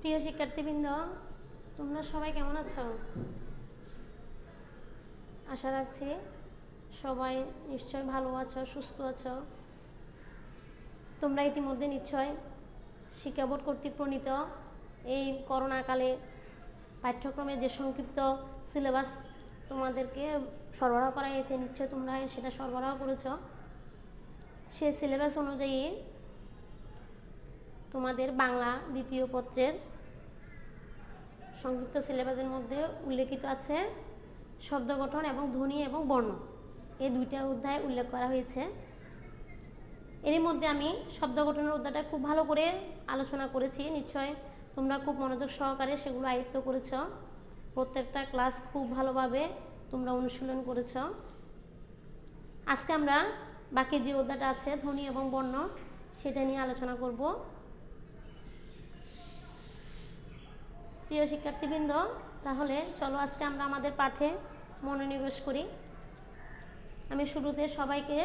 প্রিয় শিক্ষার্থীবৃন্দ, তোমরা সবাই কেমন আছো? আশা রাখছি সবাই নিশ্চয় ভালো আছো, সুস্থ আছো। তোমরা ইতিমধ্যে নিশ্চয় শিক্ষা বোর্ড কর্তৃক প্রণীত এই করোনাকালে পাঠ্যক্রমে যে সংক্ষিপ্ত সিলেবাস তোমাদেরকে সরবরাহ করা হয়েছে, নিশ্চয় তোমরা সেটা সরবরাহ করেছো। সেই সিলেবাস অনুযায়ী তোমাদের বাংলা দ্বিতীয় পত্রের সংক্ষিপ্ত সিলেবাসের মধ্যে উল্লেখিত আছে শব্দ গঠন এবং ধ্বনি এবং বর্ণ, এই দুইটা অধ্যায় উল্লেখ করা হয়েছে। এর মধ্যে আমি শব্দ গঠনের অধ্যায়টা খুব ভালো করে আলোচনা করেছি, নিশ্চয় তোমরা খুব মনোযোগ সহকারে সেগুলো আয়ত্ত করেছ। প্রত্যেকটা ক্লাস খুব ভালোভাবে তোমরা অনুশীলন করেছ। আজকে আমরা বাকি যে অধ্যায়টা আছে ধ্বনি এবং বর্ণ, সেটা নিয়ে আলোচনা করব। প্রিয় শিক্ষার্থীবৃন্দ, তাহলে চলো আজকে আমরা আমাদের পাঠে মনোনিবেশ করি। আমি শুরুতে সবাইকে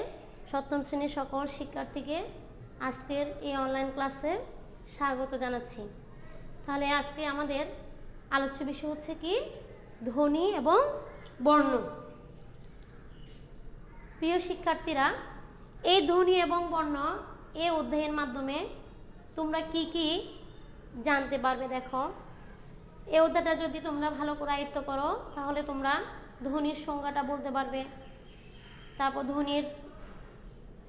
সপ্তম শ্রেণীর সকল শিক্ষার্থীকে আজকের এই অনলাইন ক্লাসে স্বাগত জানাচ্ছি। তাহলে আজকে আমাদের আলোচ্য বিষয় হচ্ছে কি? ধ্বনি এবং বর্ণ। প্রিয় শিক্ষার্থীরা, এই ধ্বনি এবং বর্ণ এই অধ্যায়ের মাধ্যমে তোমরা কি কি জানতে পারবে? দেখো, এই অধ্যায়টা যদি তোমরা ভালো করে আয়ত্ত করো তাহলে তোমরা ধ্বনির সংজ্ঞাটা বলতে পারবে, তারপর ধ্বনির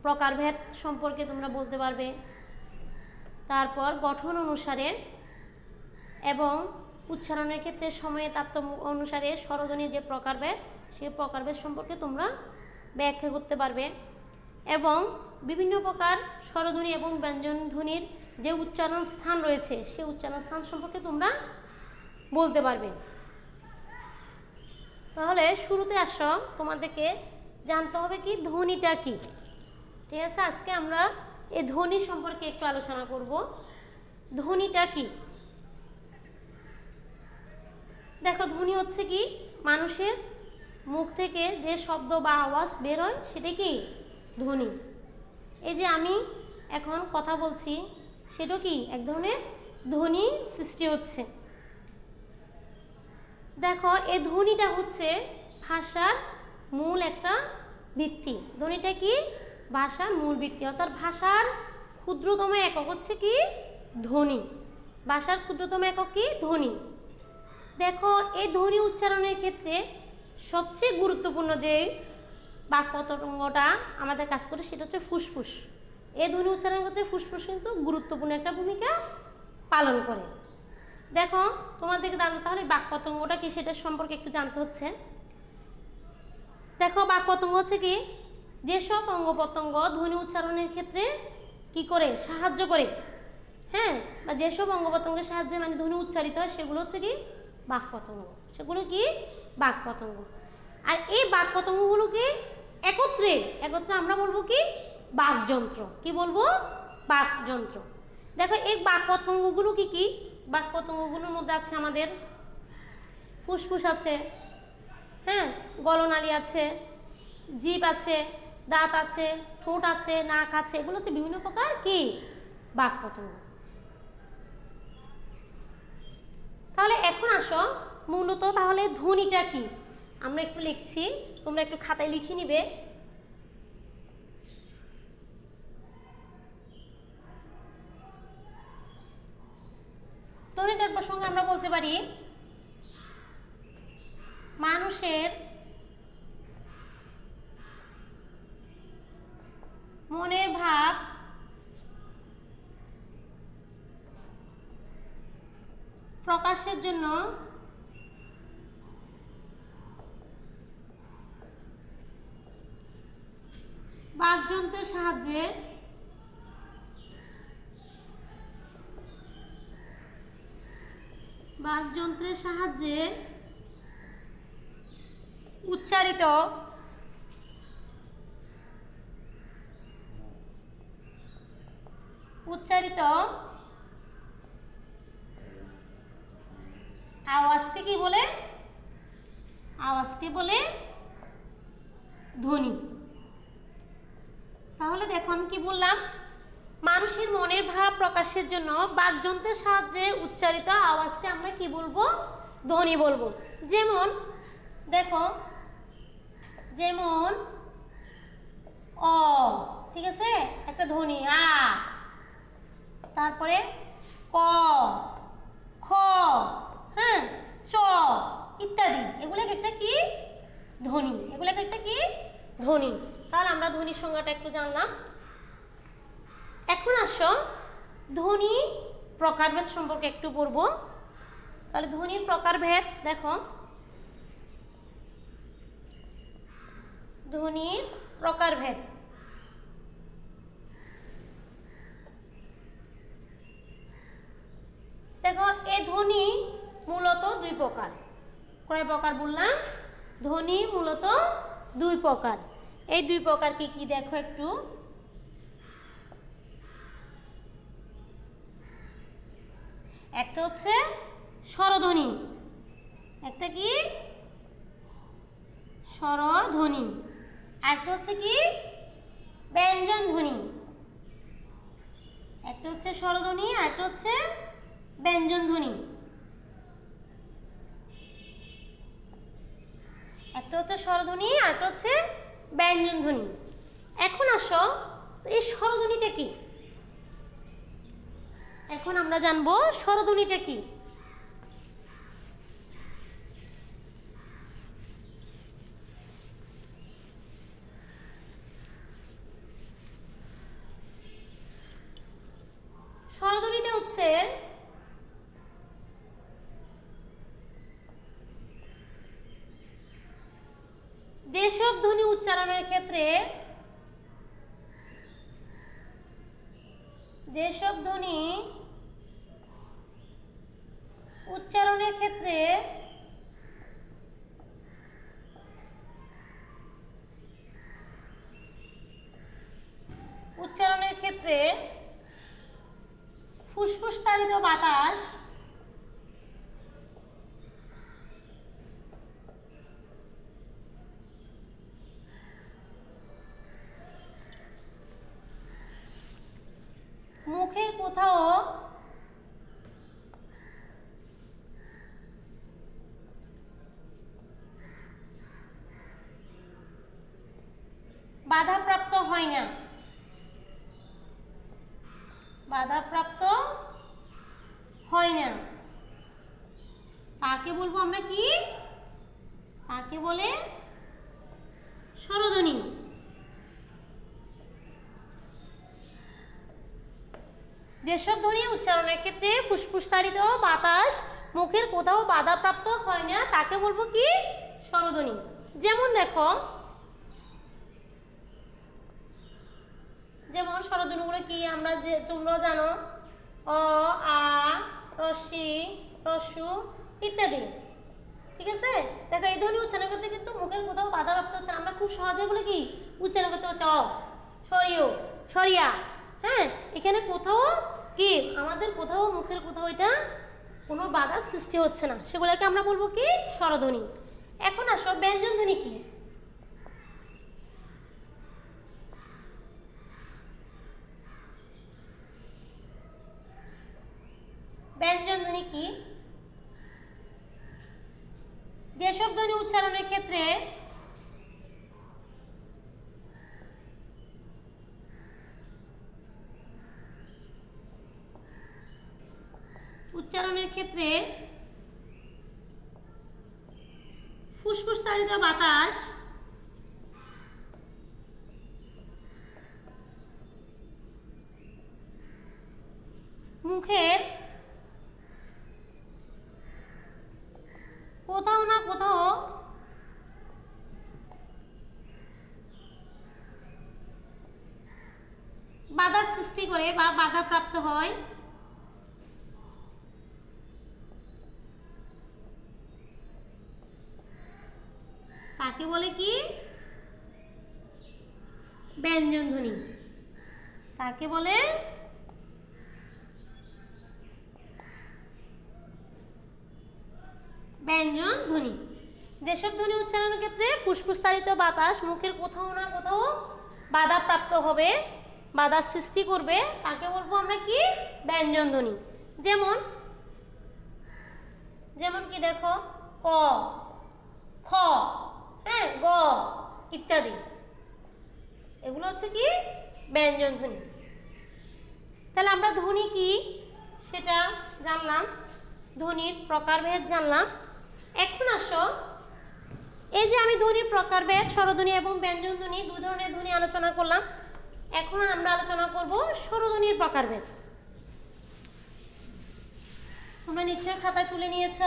প্রকারভেদ সম্পর্কে তোমরা বলতে পারবে, তারপর গঠন অনুসারে এবং উচ্চারণের ক্ষেত্রে সময়ে তারতম্য অনুসারে স্বরধ্বনির যে প্রকারভেদ, সেই প্রকারভেদ সম্পর্কে তোমরা ব্যাখ্যা করতে পারবে, এবং বিভিন্ন প্রকার স্বরধ্বনি এবং ব্যঞ্জন ধ্বনির যে উচ্চারণ স্থান রয়েছে সেই উচ্চারণ স্থান সম্পর্কে তোমরা বলতে পারবে। তাহলে শুরুতে আসো, তোমাদেরকে জানতে হবে কি ধ্বনিটা কি। ঠিক আছে, আজকে আমরা এই ধ্বনি সম্পর্কে একটু আলোচনা করব। ধ্বনিটা কি? দেখো, ধ্বনি হচ্ছে কি মানুষের মুখ থেকে যে শব্দ বা আওয়াজ বের হয় সেটা কি ধ্বনি। এই যে আমি এখন কথা বলছি, সেটা কি এক ধরনের ধ্বনি সৃষ্টি হচ্ছে। দেখো, এই ধ্বনিটা হচ্ছে ভাষার মূল একটা ভিত্তি। ধ্বনিটা কি? ভাষার মূল ভিত্তি, অর্থাৎ ভাষার ক্ষুদ্রতম একক হচ্ছে কি ধ্বনি। ভাষার ক্ষুদ্রতম একক কি ধ্বনি। দেখো, এই ধ্বনি উচ্চারণের ক্ষেত্রে সবচেয়ে গুরুত্বপূর্ণ যে বাক্পতঙ্গটা আমাদের কাজ করে সেটা হচ্ছে ফুসফুস। এই ধ্বনি উচ্চারণের ক্ষেত্রে ফুসফুস কিন্তু গুরুত্বপূর্ণ একটা ভূমিকা পালন করে। দেখো, তোমাদেরকে তাহলে বাক্পতঙ্গটা কি সেটা সম্পর্কে একটু জানতে হচ্ছে। দেখো, বাক্পতঙ্গ হচ্ছে কি যেসব অঙ্গ প্রত্যঙ্গ ধ্বনি উচ্চারণের ক্ষেত্রে কি করে সাহায্য করে, হ্যাঁ, বা যেসব অঙ্গ প্রত্যঙ্গের সাহায্যে মানে ধ্বনি উচ্চারিত হয় সেগুলো হচ্ছে কি বাক্পতঙ্গ। সেগুলো কি বাক্পতঙ্গ। আর এই বাক্পতঙ্গগুলোকে একত্রে একত্রে আমরা বলবো কি বাকযন্ত্র। কি বলবো? বাকযন্ত্র। দেখো, এই বাক্পতঙ্গগুলো কি কি? বাক্পতঙ্গগুলোর মধ্যে আছে আমাদের ফুসফুস আছে, হ্যাঁ, গলনালী আছে, জিভ আছে, দাঁত আছে, ঠোঁট আছে, নাক আছে, এগুলো হচ্ছে বিভিন্ন প্রকার কি বাক্পতঙ্গ। তাহলে এখন আসো মূলত তাহলে ধ্বনিটা কি আমরা একটু লিখছি, তোমরা একটু খাতায় লিখে নিবে। ধ্বনিটার প্রসঙ্গে আমরা বলতে পারি মানুষের মনের ভাব প্রকাশের জন্য বাকযন্ত্রের সাহায্যে উচ্চারিত আওয়াজকে কি বলে? আওয়াজকে বলে ধ্বনি। তাহলে দেখো আমি কি বললাম, মানুষের মনের ভাব প্রকাশের জন্য বাকযন্ত্রের সাহায্যে উচ্চারিত আওয়াজকে আমরা কি বলবো? ধ্বনি বলবো। যেমন দেখো, যেমন অ, ঠিক আছে, একটা ধ্বনি আ, তারপরে ক, খ, হ্যাঁ, চ ইত্যাদি, এগুলোকে একটা কি? ধ্বনি। এগুলোকে একটা কি? ধ্বনি। তাহলে আমরা ধ্বনির সংজ্ঞাটা একটু জানলাম। এখন আসো ধ্বনি প্রকারভেদ সম্পর্কে একটু পড়বো। তাহলে ধ্বনির প্রকারভেদ দেখো, ধ্বনির প্রকারভেদ দেখো, এই ধ্বনি মূলত দুই প্রকার। কয় প্রকার বললাম? ধ্বনি মূলত দুই প্রকার। এই দুই প্রকার কি কি দেখো একটু। একটা হচ্ছে স্বরধ্বনি, একটা কি? স্বরধ্বনি। একটা হচ্ছে কি? ব্যঞ্জন ধ্বনি। একটা হচ্ছে স্বরধ্বনি, আর একটা হচ্ছে ব্যঞ্জন ধ্বনি। একটা হচ্ছে স্বরধ্বনি, আর একটা হচ্ছে ব্যঞ্জন ধ্বনি। এখন আসো এই স্বরধ্বনিটা কি? এখন আমরা জানবো স্বরধ্বনিটা কি। স্বরধ্বনিটা হচ্ছে যেসব ধ্বনি উচ্চারণের ক্ষেত্রে, যেসব ধ্বনি উচ্চারণের ক্ষেত্রে ফুসফুস তাড়িত বাতাস মুখের কোথাও বাধাপ্রাপ্ত হয় না, বাধাপ্রাপ্ত হয় না, তাকে বলবো আমরা কি? তাকে বলে স্বরধ্বনি। যেসব ধ্বনি উচ্চারণের ক্ষেত্রে ফুসফুসতাড়িত বাতাস মুখের কোথাও বাধাপ্রাপ্ত হয় না তাকে বলবো কি? স্বরধ্বনি। যেমন দেখো, যেমন স্বরধ্বনিগুলো কি আমরা যে তোমরা জানো, অ, আ, রস্বই, রস্যু ইত্যাদি, ঠিক আছে। দেখো এই ধ্বনি উচ্চারণ করতে কিন্তু মুখের কোথাও বাধাপ্রাপ্ত হচ্ছে, আমরা খুব সহজে বলে কি উচ্চারণ করতে হচ্ছে অ, সরিও, সরিয়া, হ্যাঁ, এখানে কোথাও কি আমাদের কোথাও মুখের কোথাও এটা কোনো বাধা সৃষ্টি হচ্ছে না, সেগুলোকে আমরা বলবো কি? স্বরধ্বনি। এখন আসো ব্যঞ্জন ধ্বনি কি। ব্যঞ্জন ধ্বনি কি? যেসব ধ্বনি উচ্চারণের ক্ষেত্রে ফুসফুস তাড়িত বাতাস মুখের কোথাও না কোথাও বাধা সৃষ্টি করে বা বাধাপ্রাপ্ত হয় তাকে বলে কি? ব্যঞ্জন ধ্বনি। তাকে বলে ব্যঞ্জন ধ্বনি। যেসব ধ্বনি উচ্চারণের ক্ষেত্রে ফুসফুস তাড়িত বাতাস মুখের কোথাও না কোথাও বাধাপ্রাপ্ত হবে বাধার সৃষ্টি করবে তাকে বলবো আমরা কি ব্যঞ্জন ধ্বনি। যেমন যেমন কি দেখো ক, খ, হ্যাঁ, গ ইত্যাদি, এগুলো হচ্ছে কি ব্যঞ্জন ধ্বনি। তাহলে আমরা ধ্বনি কি সেটা জানলাম, ধ্বনির প্রকারভেদ জানলাম। এখন আসো, এই যে আমি ধ্বনির প্রকারভেদ স্বরধ্বনি এবং ব্যঞ্জন ধ্বনি দুই ধরনের ধ্বনি আলোচনা করলাম, এখন আমরা আলোচনা করব স্বরধ্বনির প্রকারভেদ। তোমরা নিশ্চয়ই খাতায় তুলে নিয়েছ।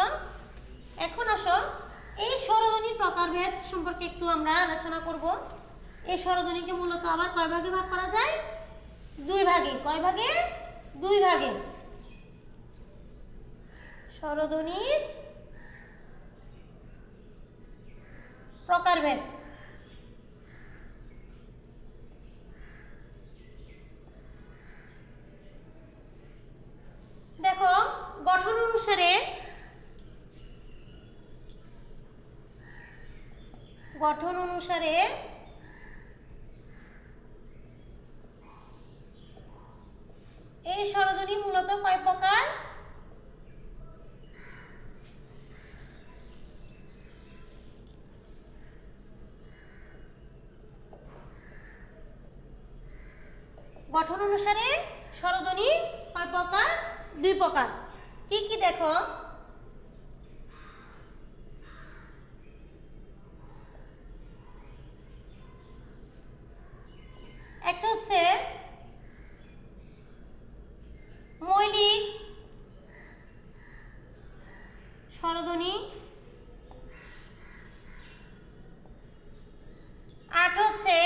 এখন আসো এই স্বরধ্বনির প্রকারভেদ সম্পর্কে একটু আমরা আলোচনা করব। এই স্বরধ্বনিকে মূলত আবার কয় ভাগে ভাগ করা যায়? দুই ভাগে। কয় ভাগে? দুই ভাগে। স্বরধ্বনির প্রকারভেদ। দেখো গঠন অনুসারে এই স্বরধ্বনি মূলত কয় প্রকার? গঠন অনুসারে স্বরধ্বনি কয় প্রকার? দুই প্রকার। কি কি দেখো, একটা হচ্ছে মৌলিক স্বরধ্বনি, আর হচ্ছে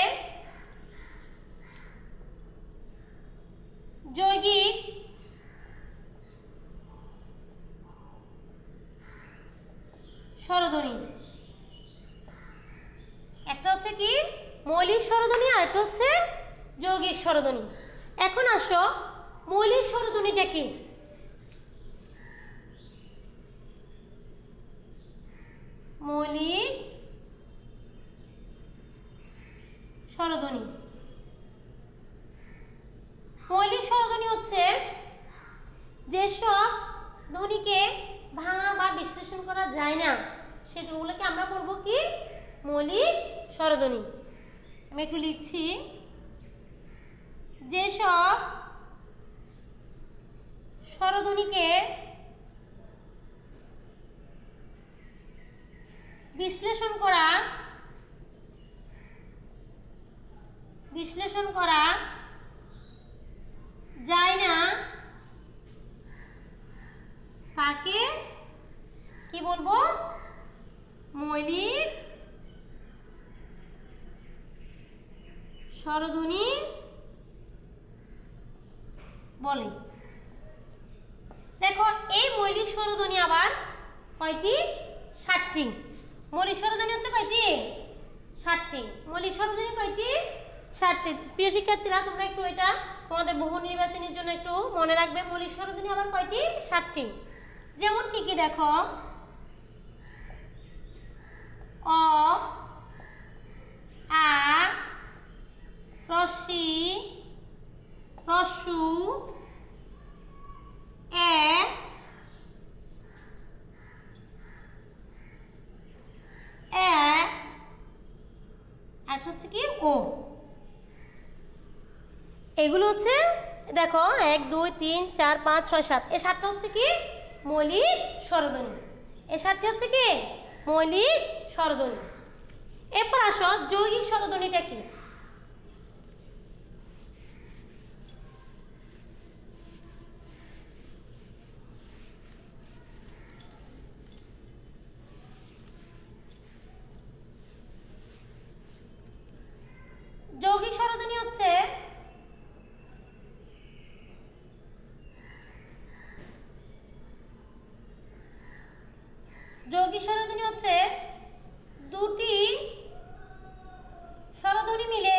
যৌগিক স্বরধ্বনি। একটা হচ্ছে কি মৌলিক স্বরধ্বনি আর একটা হচ্ছে যৌগিক স্বরধ্বনি। এখন আসো মৌলিক স্বরধ্বনিটা কি? মৌলিক স্বরধ্বনি, মৌলিক স্বরধ্বনি হচ্ছে যেসব ধ্বনিকে ভাঙা বা বিশ্লেষণ করা যায় না সেগুলোকে আমরা বলবো কি মৌলিক স্বরধ্বনি। আমি একটু লিখছি, যেসব স্বরধ্বনিকে বিশ্লেষণ করা যায় না তাকে কি বলবো? মৌলিক স্বরধ্বনি বলে। দেখো এই মৌলিক স্বরধ্বনি আবার কয়টি? 7টি। মৌলিক স্বরধ্বনি হচ্ছে কয়টি? 7টি। মৌলিক স্বরধ্বনি কয়টি? 7টি। প্রিয় শিক্ষার্থীরা তোমরা একটু এটা তোমাদের বহু নির্বাচনের জন্য একটু মনে রাখবে, মৌলিক স্বরধ্বনি আবার কয়টি? 7টি। যেমন কি কি দেখো, অ, আ, রস্যি, রস্যু, এ, আর হচ্ছে কি ও। এগুলো হচ্ছে দেখো 1 2 3 4 5 6 7, এই 7টা হচ্ছে কি মৌলিক স্বরধ্বনি। এই 7টি হচ্ছে কি মৌলিক স্বরধ্বনি। এরপর আসো যৌগিক স্বরধ্বনিটা কি? যৌগিক স্বরধ্বনি হচ্ছে দুটি স্বরধ্বনি মিলে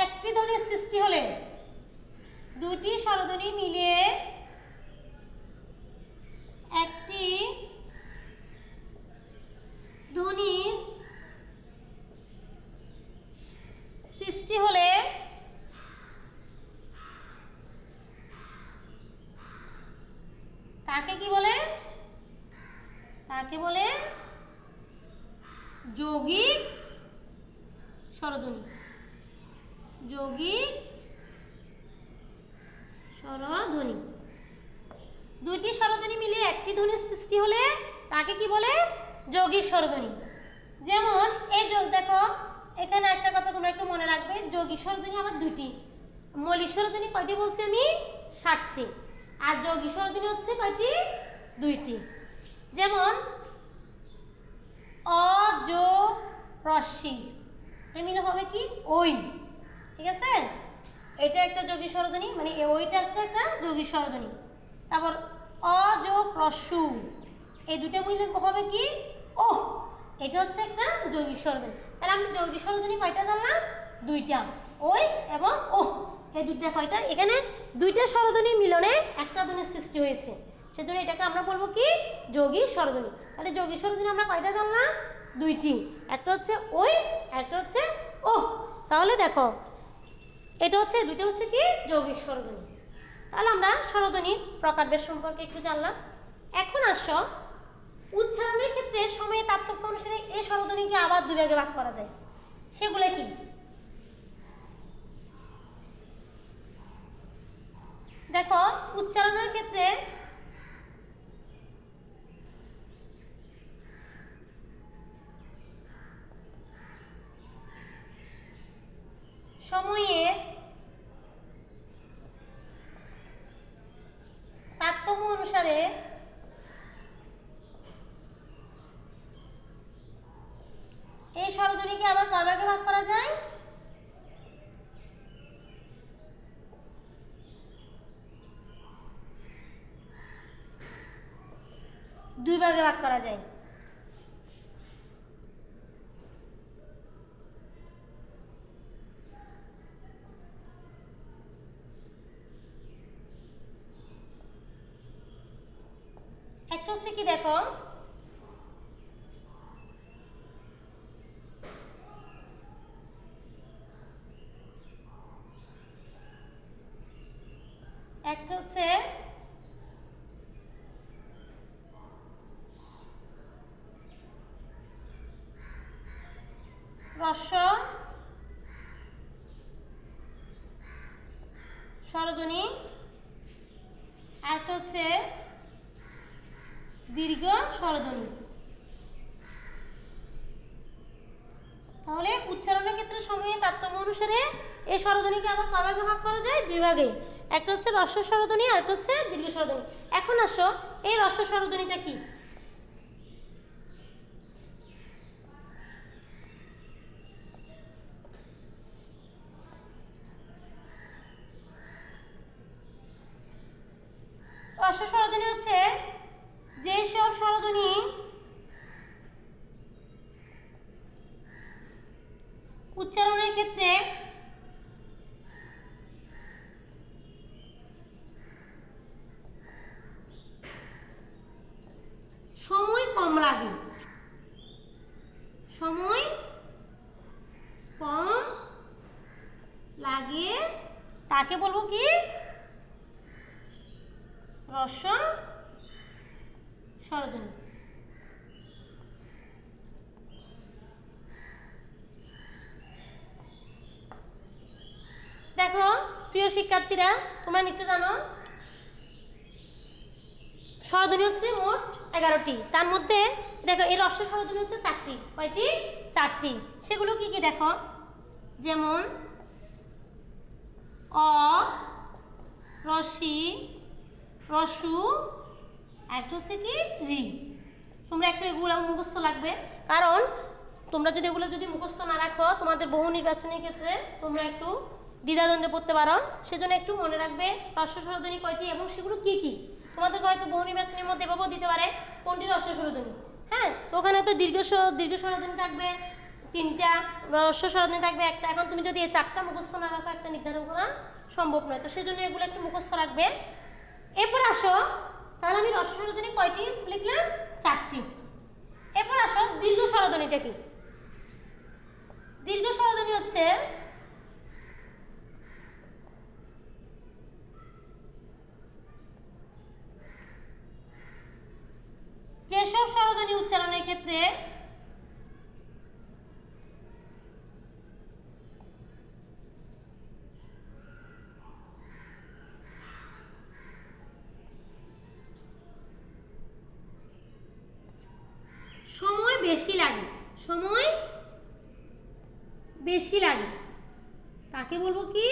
একটি ধ্বনির সৃষ্টি হলে, দুটি স্বরধ্বনি মিলিয়ে একটি ধ্বনির তাকে কি বলে? তাকে বলে যৌগিক স্বরধ্বনি। যৌগিক স্বরধ্বনি। দুইটি স্বরধ্বনি মিলে একটি ধ্বনির সৃষ্টি হলে তাকে কি বলে? যৌগিক স্বরধ্বনি। যেমন এই যোগ দেখো, এখানে একটা কথা তোমরা একটু মনে রাখবে, যৌগিক স্বরধ্বনি আবার দুইটি। মৌলিক স্বরধ্বনি কয়টি বলছি আমি? 60টি। আর যৌগিক স্বরধ্বনি হচ্ছে কয়টি? দুইটি। যেমন অ যোগ রস্যি, এ মিলে হবে কি? ওই। ঠিক আছে, এটা একটা যৌগিক স্বরধ্বনি, মানে ওইটা একটা যৌগিক স্বরধ্বনি। তারপর অ যোগ রস্যু, এই দুটো মিলে হবে কি? ওহ, এটা হচ্ছে একটা যৌগিক স্বরধ্বনি। তাহলে আমি যৌগিক স্বরধ্বনি কয়টা জানলাম? দুইটা, ওই এবং ওহ, এই দুইটা কয়টা? এখানে দুইটা স্বরধ্বনির মিলনে একটা ধ্বনির সৃষ্টি হয়েছে, সেজন্য এটাকে আমরা বলবো কি? যৌগিক স্বরধ্বনি। তাহলে যৌগিক স্বরধ্বনি আমরা কয়টা জানলাম? দুইটি, একটা হচ্ছে ওই, একটা হচ্ছে ওহ। তাহলে দেখো, এটা হচ্ছে দুইটা হচ্ছে কি? যৌগিক স্বরধ্বনি। তাহলে আমরা স্বরধ্বনির প্রকারভেদ সম্পর্কে একটু জানলাম। এখন আসো, উচ্চারণের ক্ষেত্রে সময়ের তারতম্য অনুসারে এই স্বরধ্বনিকে আবার দুই ভাগে ভাগ করা যায়, সেগুলো কি? দেখো, উচ্চারণের ক্ষেত্রে সময়ের তারতম্য অনুসারে এই স্বরধ্বনিকে আবার কয় ভাগে ভাগ করা যায়? দুই ভাগে ভাগ করা যায়। একটা হচ্ছে কি? দেখো, একটা হচ্ছে হ্রস্ব স্বরধ্বনি, আর একটা হচ্ছে দীর্ঘ স্বরধ্বনি। তাহলে উচ্চারণের ক্ষেত্রে সময়ের তারতম্য অনুসারে এই স্বরধ্বনিকে আবার কয় ভাগে ভাগ করা যায়? দুই ভাগে। একটা হচ্ছে হ্রস্ব স্বরধ্বনি, আর একটা হচ্ছে দীর্ঘ স্বরধ্বনি। এখন আসো, এই হ্রস্ব স্বরধ্বনিটা কি? হ্রস্ব স্বরধ্বনি হচ্ছে যেসব স্বরধ্বনি উচ্চারণের ক্ষেত্রে সময় কম লাগে, সময় কম লাগে, তাকে বলবো কি? হ্রস্ব স্বরধ্বনি। দেখো প্রিয় শিক্ষার্থীরা, তোমরা নিশ্চয় জানো স্বরধ্বনি হচ্ছে মোট 11টি। তার মধ্যে দেখো এই হ্রস্ব স্বরধ্বনি হচ্ছে 4টি। কয়টি? 4টি। সেগুলো কি কি দেখো, যেমন অ, রসি, রসু, একটা হচ্ছে কি? রি। তোমরা একটু এগুলো মুখস্থ লাগবে, কারণ তোমরা যদি এগুলো মুখস্থ না রাখো, তোমাদের বহু নির্বাচনের ক্ষেত্রে তোমরা একটু দ্বিধাদ্বন্দ্বে পড়তে পারো। সেজন্য একটু মনে রাখবে হ্রস্ব স্বরধ্বনি কয়টি এবং সেগুলো কি কি। তোমাদের হয়তো বহু নির্বাচনের মধ্যে এভাবেও দিতে পারে কোনটি হ্রস্ব স্বরধ্বনি। হ্যাঁ, তো ওখানে তো দীর্ঘ স্বরধ্বনি থাকবে 3টা, হ্রস্ব স্বরধ্বনি থাকবে 1টা। এখন তুমি যদি এই 4টা মুখস্থ না রাখো, একটা নির্ধারণ করা সম্ভব নয়। তো সেজন্য এগুলো একটু মুখস্থ রাখবে। এরপর আসো, তাহলে আমি হ্রস্ব স্বরধ্বনি কয়টি লিখলাম? 4টি। এরপর আসো দীর্ঘ স্বরধ্বনিটা কি? দীর্ঘ স্বরধ্বনি হচ্ছে ধ্বনি উচ্চারণের ক্ষেত্রে সময় বেশি লাগে, সময় বেশি লাগে, তাকে বলবো কি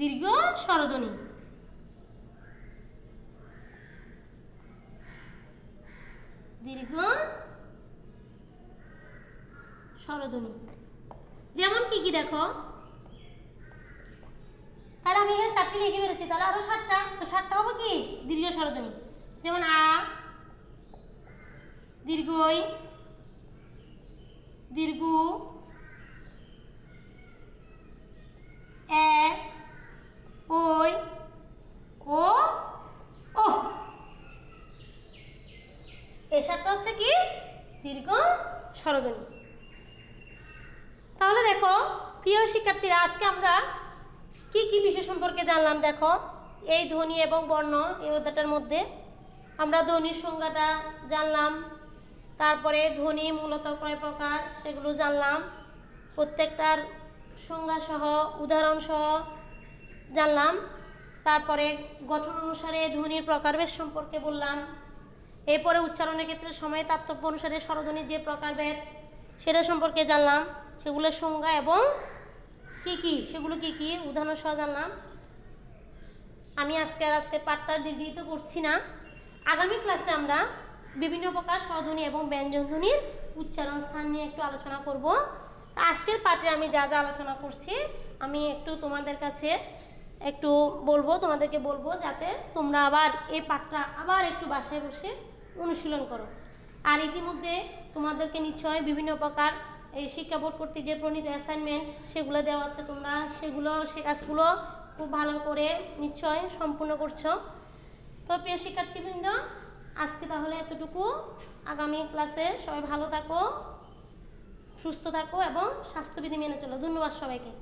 দীর্ঘ স্বরধ্বনি। দীর্ঘ স্বরধ্বনি যেমন কি কি দেখো, তাহলে আমি এখানে 4টি লিখে ফেলেছি, তাহলে আরো 7টা, তো 7টা হবে কি দীর্ঘ স্বরধ্বনি। যেমন আ, দীর্ঘ ই, দীর্ঘ এ, ওই, ও, ও, এই 7টা হচ্ছে কি দীর্ঘ স্বরধ্বনি। তাহলে দেখো প্রিয় শিক্ষার্থীরা, আজকে আমরা কি কি বিষয় সম্পর্কে জানলাম দেখো। এই ধ্বনি এবং বর্ণ এই অধ্যায়টার মধ্যে আমরা ধ্বনির সংজ্ঞাটা জানলাম, তারপরে ধ্বনি মূলত কয় প্রকার সেগুলো জানলাম, প্রত্যেকটার সংজ্ঞা সহ উদাহরণ সহ জানলাম, তারপরে গঠন অনুসারে ধ্বনির প্রকারভেদ সম্পর্কে বললাম, এরপরে উচ্চারণের ক্ষেত্রে সময় তারতম্য অনুসারে স্বরধ্বনির যে প্রকারভেদ সেটা সম্পর্কে জানলাম, সেগুলোর সংজ্ঞা এবং কি কি সেগুলো কি কি উদাহরণ সহ জানলাম। আমি আজকের পাঠটা দীর্ঘিত করছি না, আগামী ক্লাসে আমরা বিভিন্ন প্রকার স্বরধ্বনি এবং ব্যঞ্জনধ্বনির উচ্চারণ স্থান নিয়ে একটু আলোচনা করব। আজকের পাঠে আমি যা যা আলোচনা করছি আমি একটু তোমাদের কাছে একটু তোমাদেরকে বলবো যাতে তোমরা আবার এই পাঠটা আবার একটু বাসায় বসে অনুশীলন করো। আর ইতিমধ্যে তোমাদেরকে নিশ্চয় বিভিন্ন প্রকার এই শিক্ষা বোর্ড কর্তৃক যে প্রণীত অ্যাসাইনমেন্ট সেগুলো দেওয়া হচ্ছে, তোমরা সে কাজগুলো খুব ভালো করে নিশ্চয় সম্পূর্ণ করছো। তো প্রিয় শিক্ষার্থীবৃন্দ, আজকে তাহলে এতটুকু। আগামী ক্লাসে সবাই ভালো থাকো, সুস্থ থাকো এবং স্বাস্থ্যবিধি মেনে চলো। ধন্যবাদ সবাইকে।